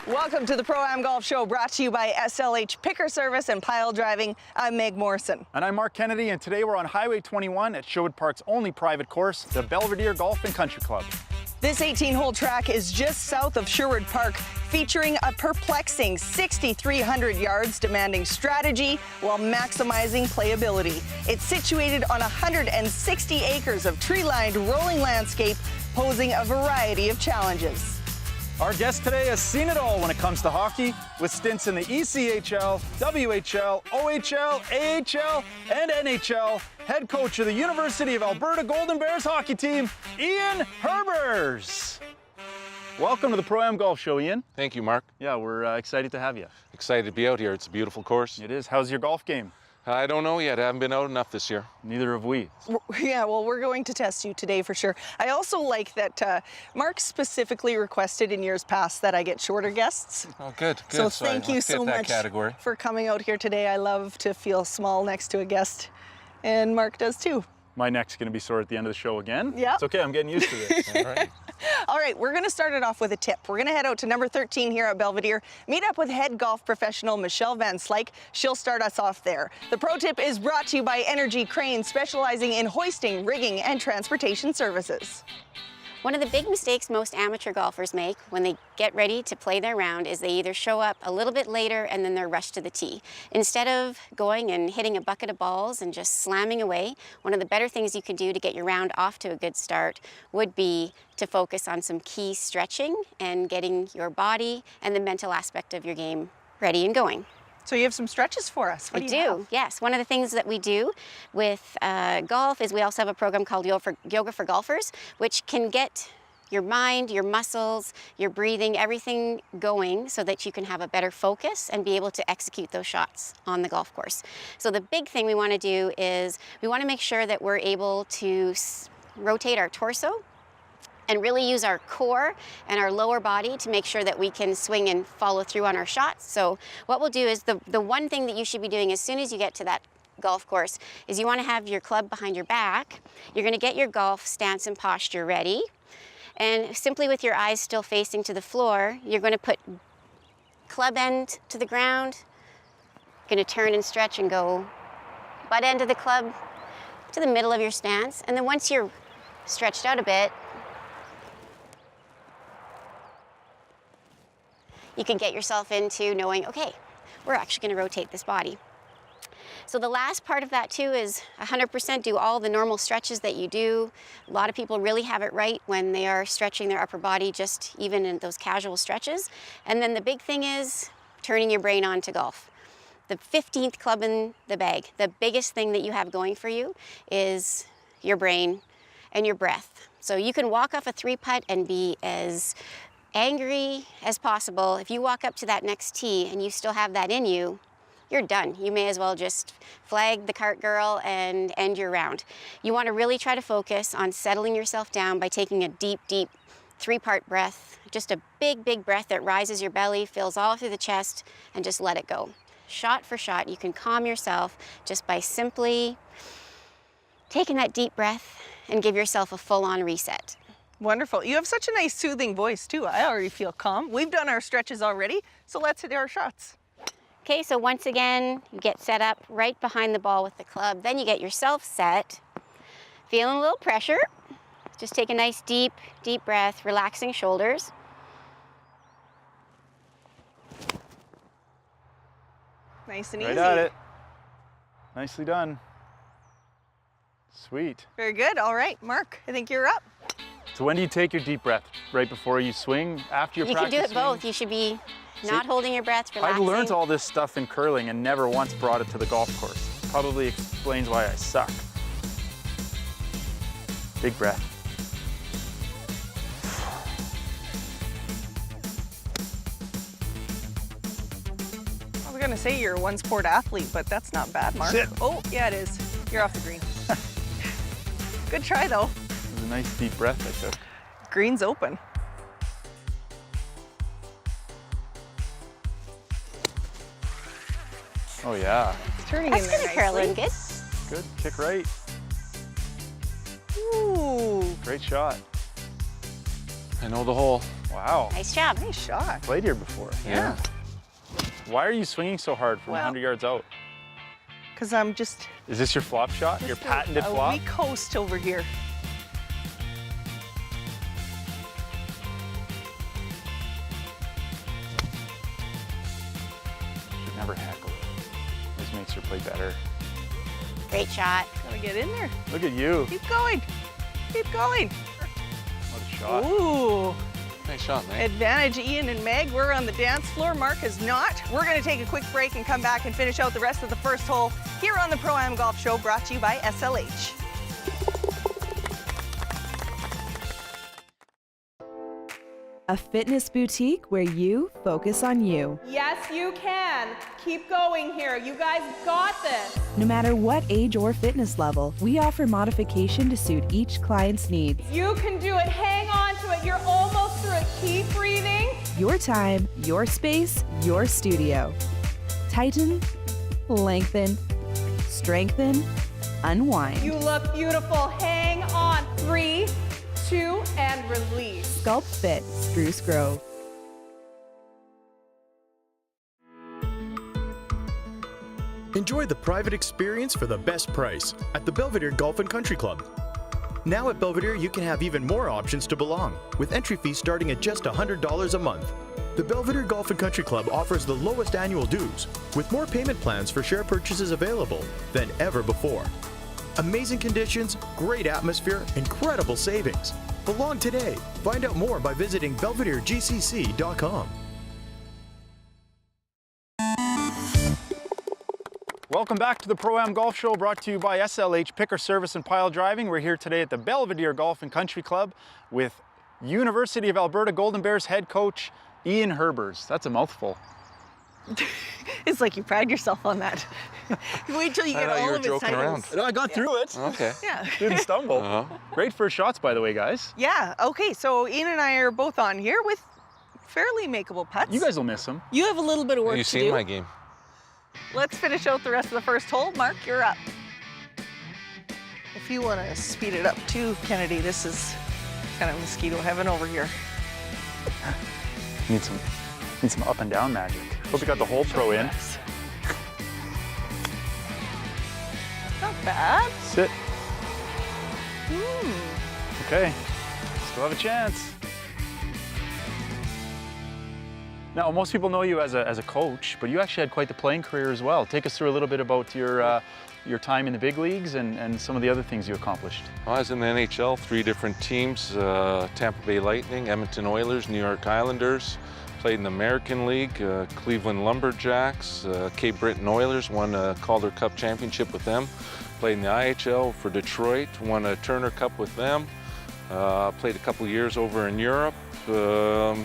Welcome to the Pro-Am Golf Show, brought to you by SLH Picker Service and Pile Driving. I'm Meg Morrison. And I'm Marc Kennedy, and today we're on Highway 21 at Sherwood Park's only private course, the Belvedere Golf and Country Club. This 18-hole track is just south of Sherwood Park, featuring a perplexing 6,300 yards demanding strategy while maximizing playability. It's situated on 160 acres of tree-lined rolling landscape, posing a variety of challenges. Our guest today has seen it all when it comes to hockey, with stints in the ECHL, WHL, OHL, AHL, and NHL. Head coach of the University of Alberta Golden Bears hockey team, Ian Herbers. Welcome to the Pro-Am Golf Show, Ian. Thank you, Mark. Yeah, we're excited to have you. Excited to be out here. It's a beautiful course. It is. How's your golf game? I don't know yet. I haven't been out enough this year. Neither have we. Yeah, well, we're going to test you today for sure. I also like that Marc specifically requested in years past that I get shorter guests. Oh, good. So thank you so much category. for coming out here today. I love to feel small next to a guest, and Marc does too. My neck's going to be sore at the end of the show again. Yeah. It's okay. I'm getting used to this. All right. All right, we're going to start it off with a tip. We're going to head out to number 13 here at Belvedere, meet up with head golf professional Michelle Van Slyke. She'll start us off there. The pro tip is brought to you by Energy Crane, specializing in hoisting, rigging, and transportation services. One of the big mistakes most amateur golfers make when they get ready to play their round is they either show up a little bit later and then they're rushed to the tee. Instead of going and hitting a bucket of balls and just slamming away, one of the better things you can do to get your round off to a good start would be to focus on some key stretching and getting your body and the mental aspect of your game ready and going. So you have some stretches for us. What do you have? Yes. One of the things that we do with golf is we also have a program called Yoga for Golfers, which can get your mind, your muscles, your breathing, everything going so that you can have a better focus and be able to execute those shots on the golf course. So the big thing we want to do is we want to make sure that we're able to rotate our torso and really use our core and our lower body to make sure that we can swing and follow through on our shots. So what we'll do is the one thing that you should be doing as soon as you get to that golf course is you want to have your club behind your back. You're going to get your golf stance and posture ready. And simply with your eyes still facing to the floor, you're going to put club end to the ground. You're going to turn and stretch and go butt end of the club to the middle of your stance. And then once you're stretched out a bit, you can get yourself into knowing, okay, we're actually going to rotate this body. So the last part of that too is 100% do all the normal stretches that you do. A lot of people really have it right when they are stretching their upper body, just even in those casual stretches. And then the big thing is turning your brain on to golf. The 15th club in the bag, the biggest thing that you have going for you is your brain and your breath. So you can walk off a 3-putt and be as angry as possible. If you walk up to that next tee and you still have that in you, you're done. You may as well just flag the cart girl and end your round. You want to really try to focus on settling yourself down by taking a deep, deep 3-part breath. Just a big, big breath that rises your belly, fills all through the chest, and just let it go. Shot for shot, you can calm yourself just by simply taking that deep breath and give yourself a full-on reset. Wonderful. You have such a nice soothing voice too. I already feel calm. We've done our stretches already, so let's hit our shots. Okay, so once again, you get set up right behind the ball with the club. Then you get yourself set. Feeling a little pressure. Just take a nice deep, deep breath, relaxing shoulders. Nice and easy. Right at it. Nicely done. Sweet. Very good. All right, Marc, I think you're up. So when do you take your deep breath? Right before you swing? After your practice You can do it swing? both. You should be not holding your breath, relaxing. I've learned all this stuff in curling and never once brought it to the golf course. Probably explains why I suck. Big breath. I was gonna say you're a one-sport athlete, but that's not bad, Marc. Sit. Oh, yeah, it is. You're off the green. Good try, though. It was a nice deep breath I took. Green's open. Oh yeah. It's turning That's in there gonna curl in nicely. good. Good. Kick right. Ooh. Great shot. I know the hole. Wow. Nice job. Nice shot. Played here before. Yeah. Why are you swinging so hard from Well- 100 yards out? Because I'm just Is this your flop shot? Your patented a flop? weak host over here. Should never heckle it. This makes her play better. Great shot. Gotta get in there. Look at you. Keep going. Keep going. What a shot. Ooh. Nice shot, mate. Advantage Ian and Meg. We're on the dance floor. Mark is not. We're going to take a quick break and come back and finish out the rest of the first hole here on the Pro-Am Golf Show, brought to you by SLH. A fitness boutique where you focus on you. Yes, you can. Keep going here. You guys got this. No matter what age or fitness level, we offer modification to suit each client's needs. You can do it. Hang on to it. You're almost through it. Keep breathing. Your time, your space, your studio. Tighten, lengthen, strengthen, unwind. You look beautiful. Hang on. 3, 2, and release. Sculpt Fit, Spruce Grove. Enjoy the private experience for the best price at the Belvedere Golf and Country Club. Now at Belvedere, you can have even more options to belong, with entry fees starting at just $100 a month. The Belvedere Golf and Country Club offers the lowest annual dues, with more payment plans for share purchases available than ever before. Amazing conditions, great atmosphere, incredible savings. Belong today. Find out more by visiting belvederegcc.com. Welcome back to the Pro-Am Golf Show, brought to you by SLH Picker Service and Pile Driving. We're here today at the Belvedere Golf and Country Club with University of Alberta Golden Bears head coach Ian Herbers. That's a mouthful. It's like you pride yourself on that. Wait till you I get thought you all were of his joking titles. around. No, I got through it. Okay. Yeah. Didn't stumble. Uh-huh. Great first shots, by the way, guys. Yeah. Okay. So Ian and I are both on here with fairly makeable putts. You guys will miss them. You have a little bit of work You to seen do. my game? Let's finish out the rest of the first hole. Mark, you're up. If you want to speed it up too, Kennedy, this is kind of mosquito heaven over here. Need some up and down magic. Hope you got the hole pro in. Not bad. Sit. Okay. Still have a chance. Now, most people know you as a coach, but you actually had quite the playing career as well. Take us through a little bit about your time in the big leagues and some of the other things you accomplished. Well, I was in the NHL, 3 different teams, Tampa Bay Lightning, Edmonton Oilers, New York Islanders. Played in the American League, Cleveland Lumberjacks, Cape Breton Oilers, won a Calder Cup championship with them. Played in the IHL for Detroit, won a Turner Cup with them. Played a couple years over in Europe. So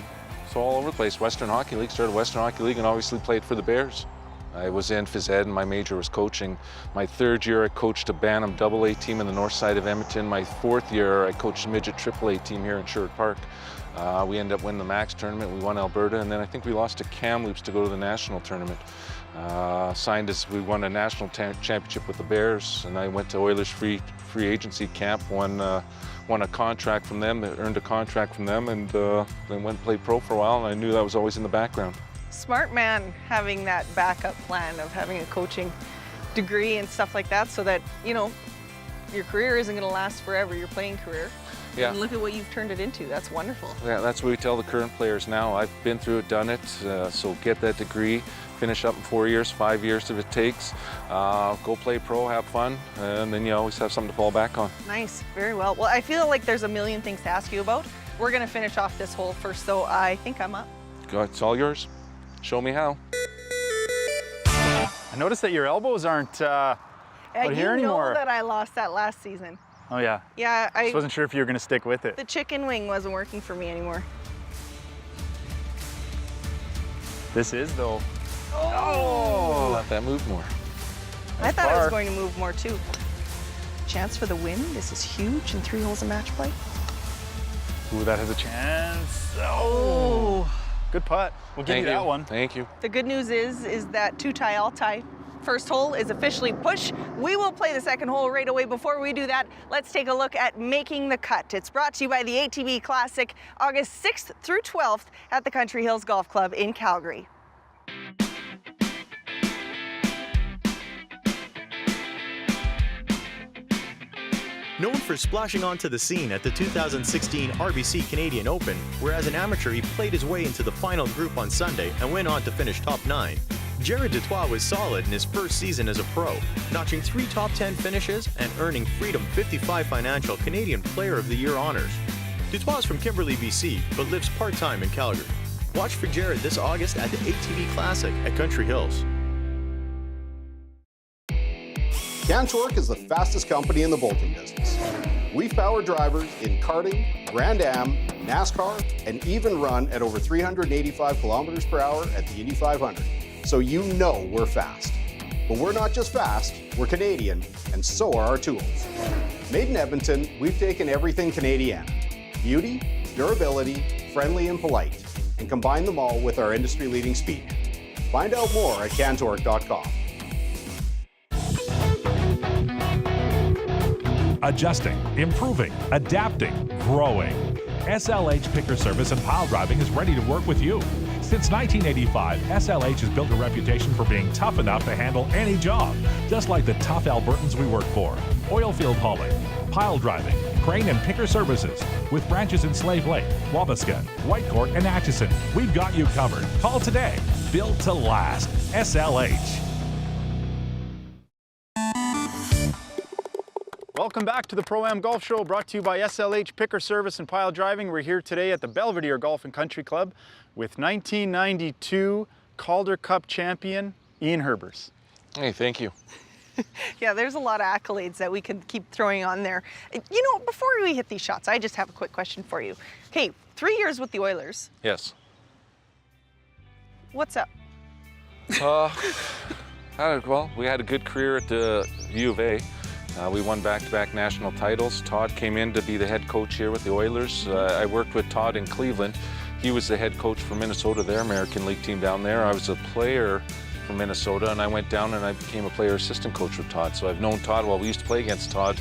all over the place. Western Hockey League, started Western Hockey League and obviously played for the Bears. I was in phys ed and my major was coaching. My 3rd year I coached a Bantam AA team in the north side of Edmonton. My 4th year I coached a midget AAA team here in Sherwood Park. We ended up winning the Max tournament, we won Alberta, and then I think we lost to Kamloops to go to the national tournament. We won a national championship with the Bears, and I went to Oilers free agency camp, won a contract from them, earned a contract from them, and then went and played pro for a while, and I knew that was always in the background. Smart man, having that backup plan of having a coaching degree and stuff like that, so that, you know, your career isn't going to last forever, your playing career. Yeah. And look at what you've turned it into. That's wonderful. Yeah, that's what we tell the current players now. I've been through it, done it, so get that degree, finish up in 4 years, 5 years if it takes. Go play pro, have fun, and then you always have something to fall back on. Nice, very well. Well, I feel like there's a million things to ask you about. We're going to finish off this hole first, though. I think I'm up. It's all yours. Show me how. I noticed that your elbows aren't out here anymore. You know that I lost that last season. Oh yeah. Yeah, I Just wasn't sure if you were going to stick with it. the chicken wing wasn't working for me anymore. This is though. Oh, let that move more. I thought I par. was going to move more too. Chance for the win. This is huge in 3 holes of match play. Ooh, that has a chance. Oh. Good putt. We'll give you that one. Thank you. The good news is that 2 tie, all tie first hole is officially push. We will play the second hole right away. Before we do that, let's take a look at making the cut. It's brought to you by the ATV Classic, August 6th through 12th at the Country Hills Golf Club in Calgary. Known for splashing onto the scene at the 2016 RBC Canadian Open, where as an amateur he played his way into the final group on Sunday and went on to finish top 9. Jared Dutoit was solid in his first season as a pro, notching 3 top 10 finishes and earning Freedom 55 Financial Canadian Player of the Year honors. Dutoit is from Kimberley, BC, but lives part-time in Calgary. Watch for Jared this August at the ATV Classic at Country Hills. Cantork is the fastest company in the bolting business. We've powered drivers in karting, Grand Am, NASCAR, and even run at over 385 kilometers per hour at the Indy 500. So you know we're fast. But we're not just fast, we're Canadian, and so are our tools. Made in Edmonton, we've taken everything Canadian. Beauty, durability, friendly, and polite, and combined them all with our industry-leading speed. Find out more at cantork.com. Adjusting, improving, adapting, growing. SLH Picker Service and Pile Driving is ready to work with you. Since 1985, SLH has built a reputation for being tough enough to handle any job, just like the tough Albertans we work for. Oilfield hauling, pile driving, crane and picker services. With branches in Slave Lake, Wabasca, Whitecourt, and Atchison, we've got you covered. Call today. Built to last. SLH. Welcome back to the Pro-Am Golf Show, brought to you by SLH Picker Service and Pile Driving. We're here today at the Belvedere Golf and Country Club with 1992 Calder Cup champion Ian Herbers. Hey, thank you. Yeah, there's a lot of accolades that we could keep throwing on there. You know, before we hit these shots, I just have a quick question for you. Okay, 3 years with the Oilers. Yes. What's up? Well, we had a good career at the U of A. We won back-to-back national titles. Todd came in to be the head coach here with the Oilers. I worked with Todd in Cleveland. He was the head coach for Minnesota, their American League team down there. I was a player for Minnesota, and I went down and I became a player assistant coach with Todd. So I've known Todd. Well, we used to play against Todd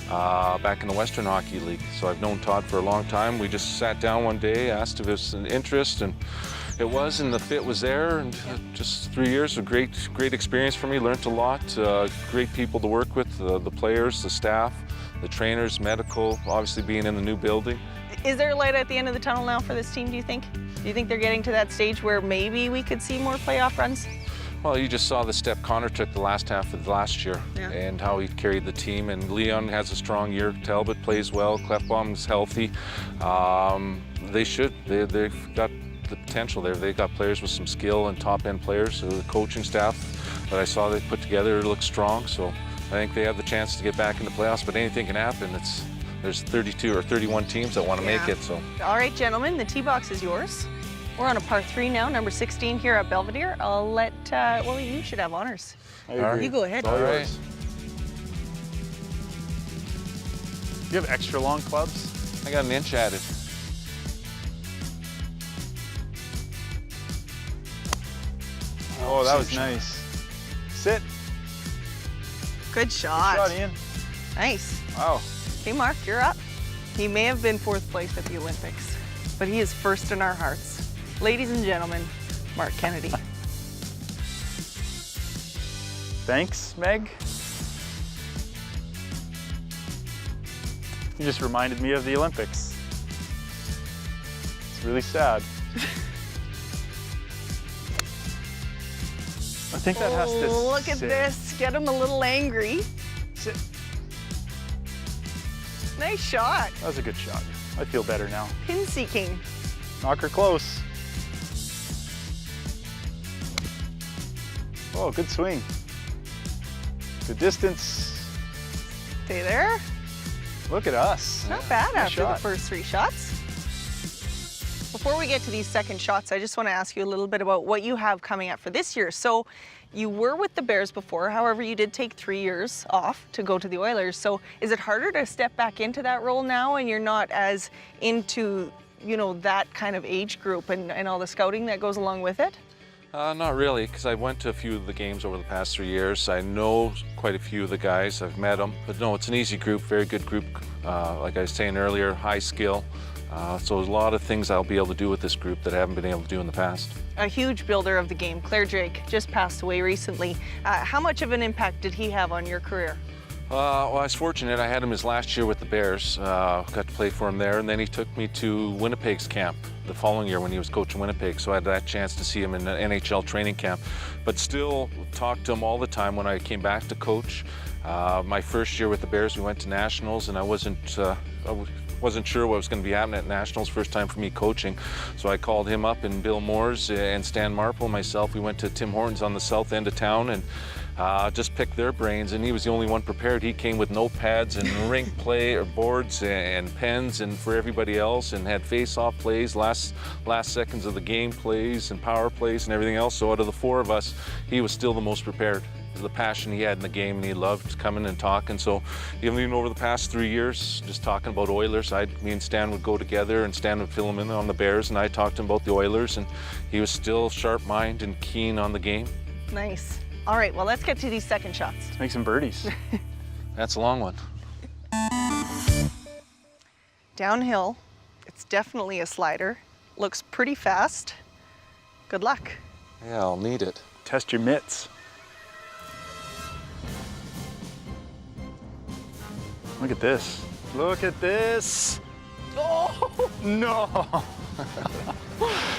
back in the Western Hockey League. So I've known Todd for a long time. We just sat down one day, asked if it was an interest, and it was, and the fit was there, and just 3 years of great experience for me. Learned a lot, great people to work with, the players, the staff, the trainers, medical, obviously being in the new building. Is there a light at the end of the tunnel now for this team, do you think? Do you think they're getting to that stage where maybe we could see more playoff runs? Well, you just saw the step Connor took the last half of last year, and how he carried the team. And Leon has a strong year. Talbot plays well. Clefbaum's healthy. They've got the potential there. They've got players with some skill and top-end players. So the coaching staff that I saw they put together looks strong. So I think they have the chance to get back in the playoffs. But anything can happen. There's 32 or 31 teams that want to make it. So. All right, gentlemen, the tee box is yours. We're on a par 3 now, number 16 here at Belvedere. I'll let, well, you should have honors. You go ahead. All right. Do you have extra long clubs? I got an inch added. Oh, that was nice. Sit. Good shot. Good shot, Ian. Nice. Wow. Okay, Mark, you're up. He may have been 4th place at the Olympics, but he is first in our hearts. Ladies and gentlemen, Marc Kennedy. Thanks, Meg. You just reminded me of the Olympics. It's really sad. I think that has to look at sit. this. Get him a little angry. Sit. Nice shot. That was a good shot. I feel better now. Pin seeking. Knock her close. Oh, good swing. Good distance. Stay there. Look at us. Not bad Nice after shot. the first 3 shots. Before we get to these second shots, I just want to ask you a little bit about what you have coming up for this year. So you were with the Bears before, however, you did take 3 years off to go to the Oilers. So is it harder to step back into that role now and you're not as into, you know, that kind of age group and all the scouting that goes along with it? Not really, because I went to a few of the games over the past 3 years. I know quite a few of the guys. I've met them. But no, it's an easy group, very good group. Like I was saying earlier, high skill. So there's a lot of things I'll be able to do with this group that I haven't been able to do in the past. A huge builder of the game, Claire Drake, just passed away recently. How much of an impact did he have on your career? Well, I was fortunate. I had him his last year with the Bears. Got to play for him there, and then he took me to Winnipeg's camp the following year when he was coaching Winnipeg. So I had that chance to see him in an NHL training camp. But still talked to him all the time when I came back to coach. My first year with the Bears, we went to Nationals, and I wasn't sure what was going to be happening at Nationals, first time for me coaching. So I called him up, and Bill Moores and Stan Marple and myself, we went to Tim Hortons on the south end of town and just picked their brains, and he was the only one prepared. He came with notepads and rink play or boards and pens and for everybody else, and had face-off plays, last seconds of the game plays and power plays and everything else. So out of the four of us, he was still the most prepared. The passion he had in the game, and he loved coming and talking. So even over the past 3 years, just talking about Oilers, me and Stan would go together, and Stan would fill him in on the Bears, and I talked to him about the Oilers, and he was still sharp-minded and keen on the game. Nice. All right, well, let's get to these second shots. Let's make some birdies. That's a long one. Downhill, it's definitely a slider. Looks pretty fast. Good luck. Yeah, I'll need it. Test your mitts. Look at this. Look at this. Oh, no.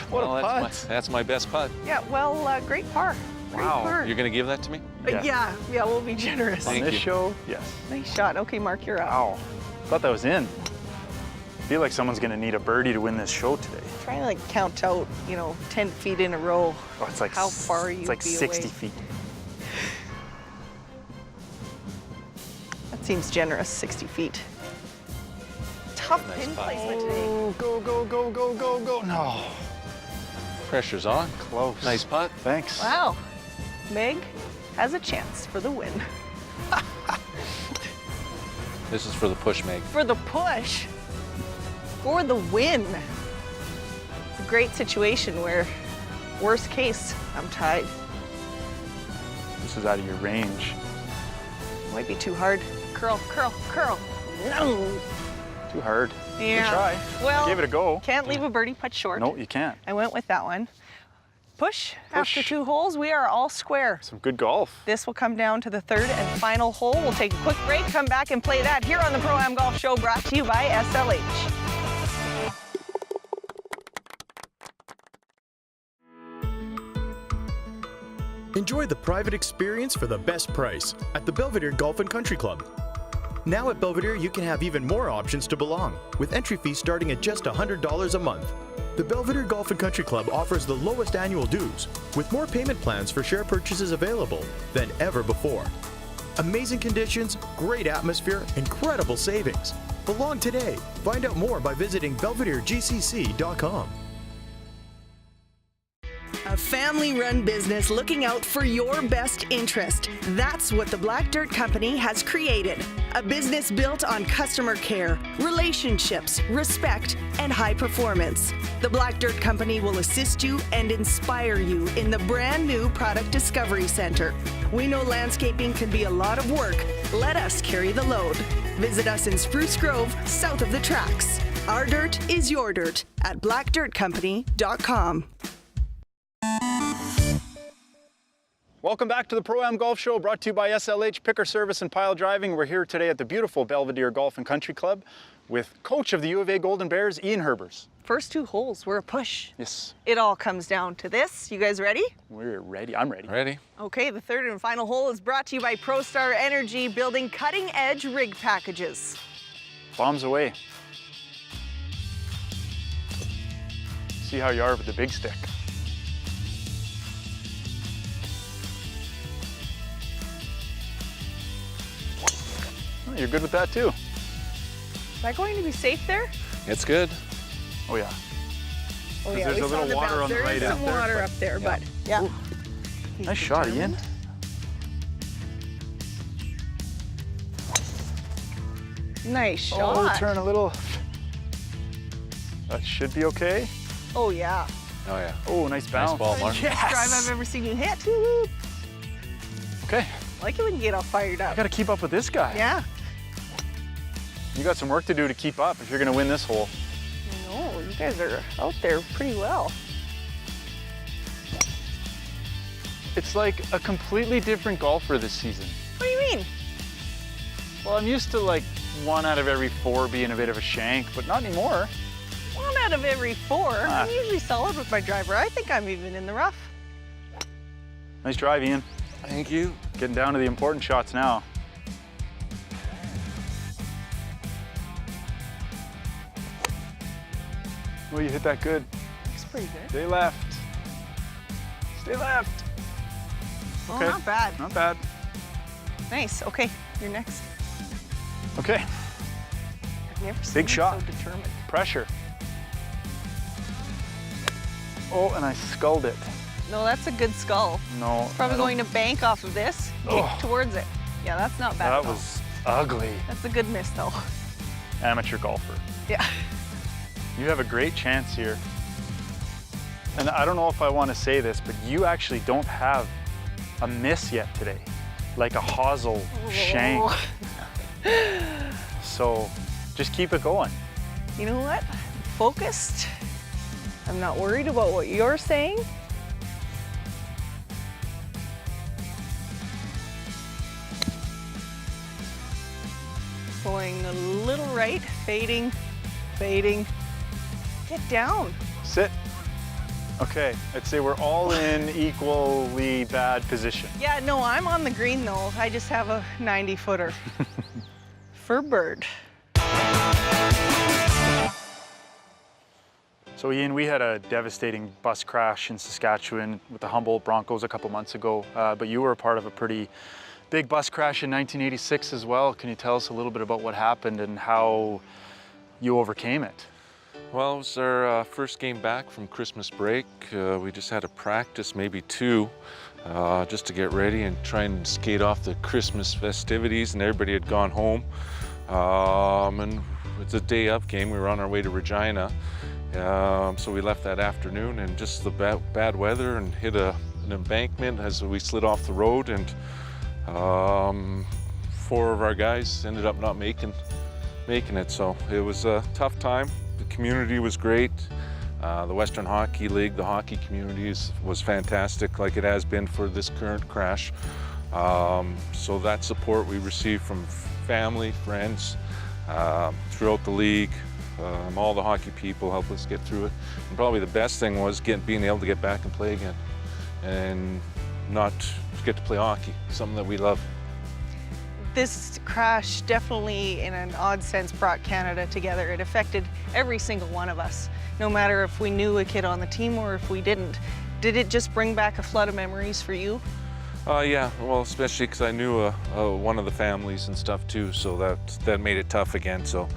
What a putt. That's my best putt. Yeah, well, great par. Great par. You're going to give that to me? Yeah, we'll be generous. On this show, yes. Nice shot. Okay, Mark, you're up. Wow. Thought that was in. I feel like someone's going to need a birdie to win this show today. Try and count out, 10 feet in a row. Oh, it's like how far you It's like 60 away. feet. That seems generous, 60 feet. Tough Nice pin putt. placement today. Oh, go, go, go, go, go, go. No. Pressure's on. Close. Nice putt. Thanks. Wow. Meg has a chance for the win. This is for the push, Meg. For the push. For the win. It's a great situation where, worst case, I'm tied. This is out of your range. Might be too hard. Curl, curl, curl. No. Too hard. Yeah. Good try. Well, Give it a go. Can't leave a birdie putt short. No, you can't. I went with that one. Push. After 2 holes, we are all square. Some good golf. This will come down to the third and final hole. We'll take a quick break, come back and play that here on the Pro-Am Golf Show, brought to you by SLH. Enjoy the private experience for the best price at the Belvedere Golf and Country Club. Now at Belvedere, you can have even more options to belong, with entry fees starting at just $100 a month. The Belvedere Golf and Country Club offers the lowest annual dues, with more payment plans for share purchases available than ever before. Amazing conditions, great atmosphere, incredible savings. Belong today. Find out more by visiting belvederegcc.com. A family-run business looking out for your best interest. That's what the Black Dirt Company has created. A business built on customer care, relationships, respect, and high performance. The Black Dirt Company will assist you and inspire you in the brand new Product Discovery Center. We know landscaping can be a lot of work. Let us carry the load. Visit us in Spruce Grove, south of the tracks. Our dirt is your dirt at blackdirtcompany.com. Welcome back to the Pro-Am Golf Show, brought to you by SLH Picker Service and Pile Driving. We're here today at the beautiful Belvedere Golf and Country Club with coach of the U of A Golden Bears, Ian Herbers. First 2 holes were a push. Yes. It all comes down to this. You guys ready? We're ready. I'm ready. Ready? Okay, the third and final hole is brought to you by ProStar Energy, building cutting-edge rig packages. Bombs away. See how you are with the big stick. Oh, you're good with that too. Is that going to be safe there? It's good. Oh yeah. Oh There's a little water on the right There is some up there, water but- up there, but yeah. He's Nice shot, determined. Ian. Nice shot. Oh, turn a little. That should be okay. Oh yeah. Oh, yeah. Oh, nice bounce. Nice ball, Marc. Best drive I've ever seen you hit. Okay, I like it when you get all fired I up. gotta keep up with this guy. Yeah. You got some work to do to keep up if you're gonna win this hole. No, you guys are out there pretty well. It's like a completely different golfer this season. What do you mean? Well, I'm used to like 1 out of every 4 being a bit of a shank, but not anymore. 1 out of every 4. Ah. I'm usually solid with my driver. I think I'm even in the rough. Nice drive, Ian. Thank you. Getting down to the important shots now. Oh, you hit that good. Looks pretty good. Stay left. Stay left. Oh, Okay. not bad. Not bad. Nice. Okay, you're next. Okay, I've never seen Big you shot. so determined. pressure. Oh, and I sculled it. No, that's a good skull. No. Probably I don't- going to bank off of this, Oh. kick towards it. Yeah, that's not bad That at all. was ugly. That's a good miss, though. Amateur golfer. Yeah. You have a great chance here. And I don't know if I want to say this, but you actually don't have a miss yet today. Like a hosel shank. So just keep it going. You know what? I'm focused. I'm not worried about what you're saying. Going a little right, fading, fading. Get down. Sit. Okay, I'd say we're all in equally bad position. Yeah, no, I'm on the green though. I just have a 90-footer. For bird. So Ian, we had a devastating bus crash in Saskatchewan with the Humboldt Broncos a couple months ago, but you were a part of a pretty big bus crash in 1986 as well. Can you tell us a little bit about what happened and how you overcame it? Well, it was our first game back from Christmas break. We just had a practice, maybe 2, just to get ready and try and skate off the Christmas festivities, and everybody had gone home. And it's a day of game. We were on our way to Regina. So we left that afternoon, and just the bad weather, and hit an embankment as we slid off the road, and 4 of our guys ended up not making it. So it was a tough time. The community was great. The Western Hockey League, the hockey community was fantastic, like it has been for this current crash. So that support we received from family, friends, throughout the league, all the hockey people helped us get through it. And probably the best thing was being able to get back and play again, and not get to play hockey, something that we love. This crash definitely, in an odd sense, brought Canada together. It affected every single one of us, no matter if we knew a kid on the team or if we didn't. Did it just bring back a flood of memories for you? Yeah, well, especially because I knew one of the families and stuff too, so that made it tough again. So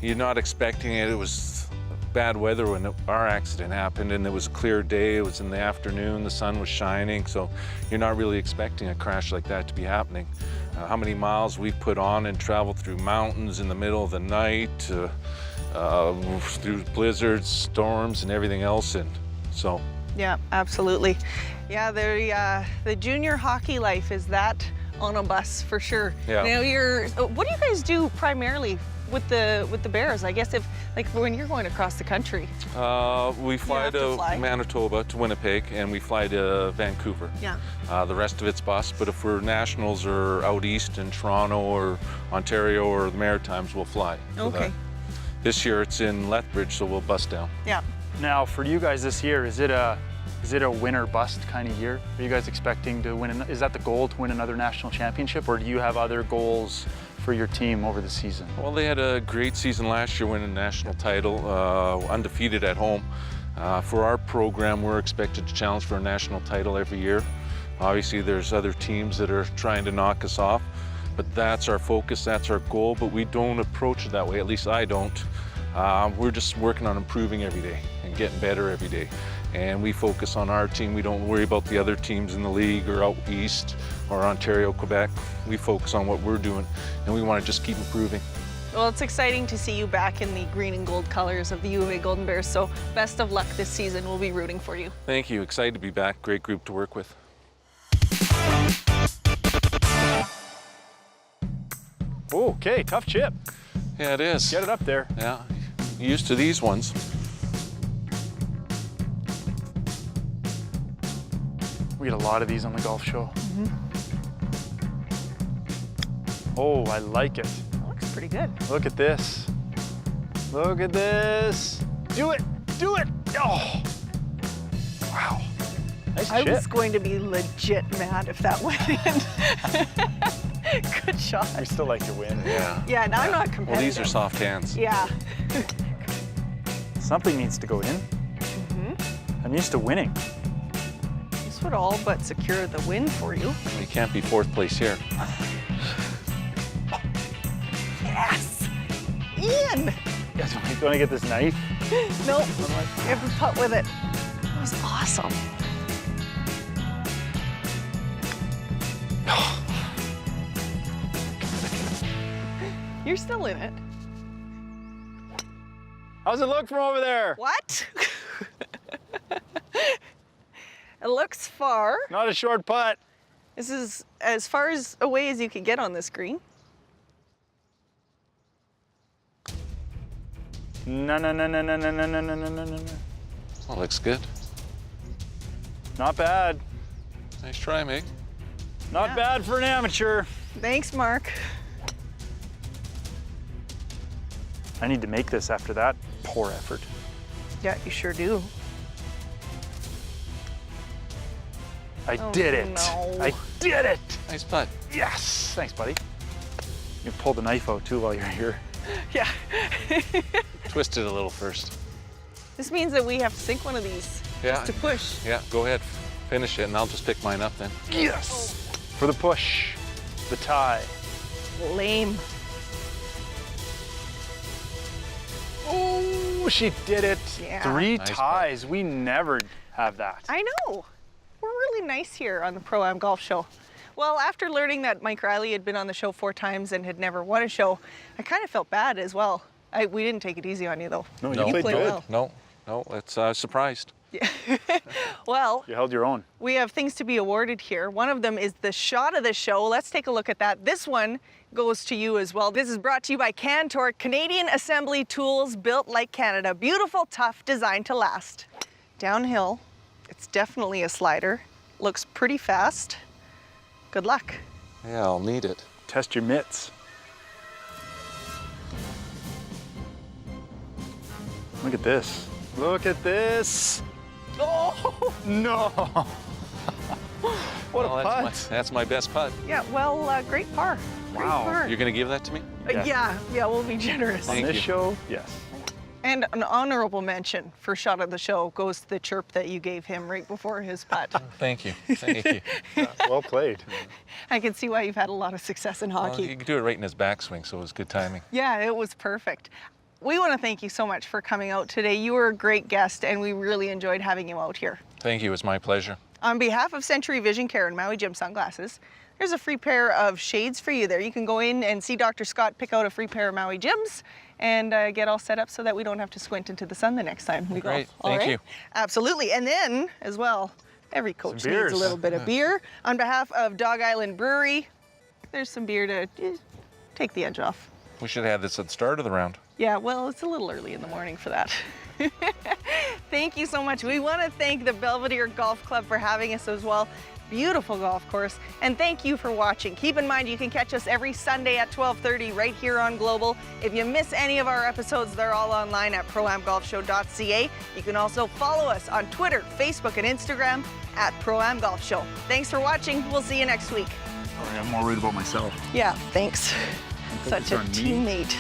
you're not expecting it. It was bad weather when our accident happened, and it was a clear day. It was in the afternoon, the sun was shining, so you're not really expecting a crash like that to be happening. How many miles we put on and traveled through mountains in the middle of the night, through blizzards, storms, and everything else, and so. Yeah, absolutely. Yeah, the junior hockey life is that on a bus for sure. Yeah. Now what do you guys do primarily with the Bears? I guess when you're going across the country. We fly have to to fly? Manitoba, to Winnipeg, and we fly to Vancouver. Yeah. The rest of it's bus, but if we're nationals or out east in Toronto or Ontario or the Maritimes, we'll fly. for Okay. that. This year it's in Lethbridge, so we'll bus down. Yeah. Now, for you guys this year, is it a win or bust kind of year? Are you guys expecting to win? Is that the goal, to win another national championship, or do you have other goals for your team over the season? Well, they had a great season last year, winning a national title, undefeated at home. For our program, we're expected to challenge for a national title every year. Obviously, there's other teams that are trying to knock us off, but that's our focus, that's our goal, but we don't approach it that way, at least I don't. We're just working on improving every day and getting better every day. And we focus on our team. We don't worry about the other teams in the league or out east or Ontario, Quebec. We focus on what we're doing, and we want to just keep improving. Well, it's exciting to see you back in the green and gold colors of the U of A Golden Bears, so best of luck this season. We'll be rooting for you. Thank you. Excited to be back. Great group to work with. Oh, okay, tough chip. Yeah, it is. Get it up there. Yeah, used to these ones. We get a lot of these on the golf show. Oh, I like it. That looks pretty good. Look at this. Look at this. Do it, do it. Oh, wow. Nice I chip. was going to be legit mad if that went in. Good shot. I still like to win. Yeah. Yeah, and I'm not competitive. Well, these are soft hands. Yeah. Something needs to go in. I'm used to winning. This would all but secure the win for you. You can't be fourth place here. Yes! Ian! You guys want to get this knife? Nope. You have to putt with it. That was awesome. You're still in it. How's it look from over there? What? It looks far. Not a short putt. This is as far as away as you can get on this green. No, no, no, no, no, no, no, no, no, no, no, no. That looks good. Not bad. Nice try, Meg. Not bad for an amateur. Thanks, Mark. I need to make this after that poor effort. Yeah, you sure do. I did it. no. I did it. Nice putt. Yes. Thanks, buddy. You pull the knife out too while you're here. Yeah. Twist it a little first. This means that we have to sink one of these Yeah. to push. Yeah, go ahead. Finish it, and I'll just pick mine up then. Yes. For the push, the tie. Lame. Oh, she did it. Yeah. 3 Nice ties. We never have that. I know. We're really nice here on the Pro-Am Golf Show. Well, after learning that Mike Riley had been on the show 4 times and had never won a show, I kind of felt bad as well. We didn't take it easy on you, though. No, No. you played good. well. No, it's surprised. Yeah. Well, You held your own. we have things to be awarded here. One of them is the shot of the show. Let's take a look at that. This one goes to you as well. This is brought to you by Cantor, Canadian Assembly Tools, built like Canada. Beautiful, tough, designed to last. Downhill, it's definitely a slider. Looks pretty fast. Good luck. Yeah, I'll need it. Test your mitts. Look at this. Look at this. Oh, no. What Well, a putt. that's my best putt. Yeah, well, great par. Great Wow. par. You're gonna give that to me? Yeah, we'll be generous. On Thank this you. show, yes. And an honorable mention for shot of the show goes to the chirp that you gave him right before his putt. Thank you. Thank you. Well played. I can see why you've had a lot of success in Well, hockey. you can do it right in his backswing, so it was good timing. Yeah, it was perfect. We want to thank you so much for coming out today. You were a great guest, and we really enjoyed having you out here. Thank you. It was my pleasure. On behalf of Century Vision Care and Maui Jim Sunglasses, there's a free pair of shades for you there. You can go in and see Dr. Scott pick out a free pair of Maui Jims and get all set up so that we don't have to squint into the sun the next time we Great. golf. All Thank right? you. Absolutely. And then, as well, every coach Some needs beers. a little bit of beer. On behalf of Dog Island Brewery, there's some beer to take the edge off. We should have had this at the start of the round. Yeah, well, it's a little early in the morning for that. Thank you so much. We want to thank the Belvedere Golf Club for having us as well. Beautiful golf course. And thank you for watching. Keep in mind, you can catch us every Sunday at 12:30 right here on Global. If you miss any of our episodes, they're all online at proamgolfshow.ca. You can also follow us on Twitter, Facebook, and Instagram at Pro-Am Golf Show. Thanks for watching. We'll see you next week. I'm more worried about myself. Yeah, thanks. Such a on me. teammate.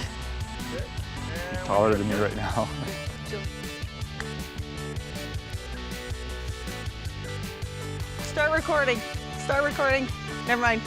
You're taller than me right now. Start recording. Start recording. Never mind.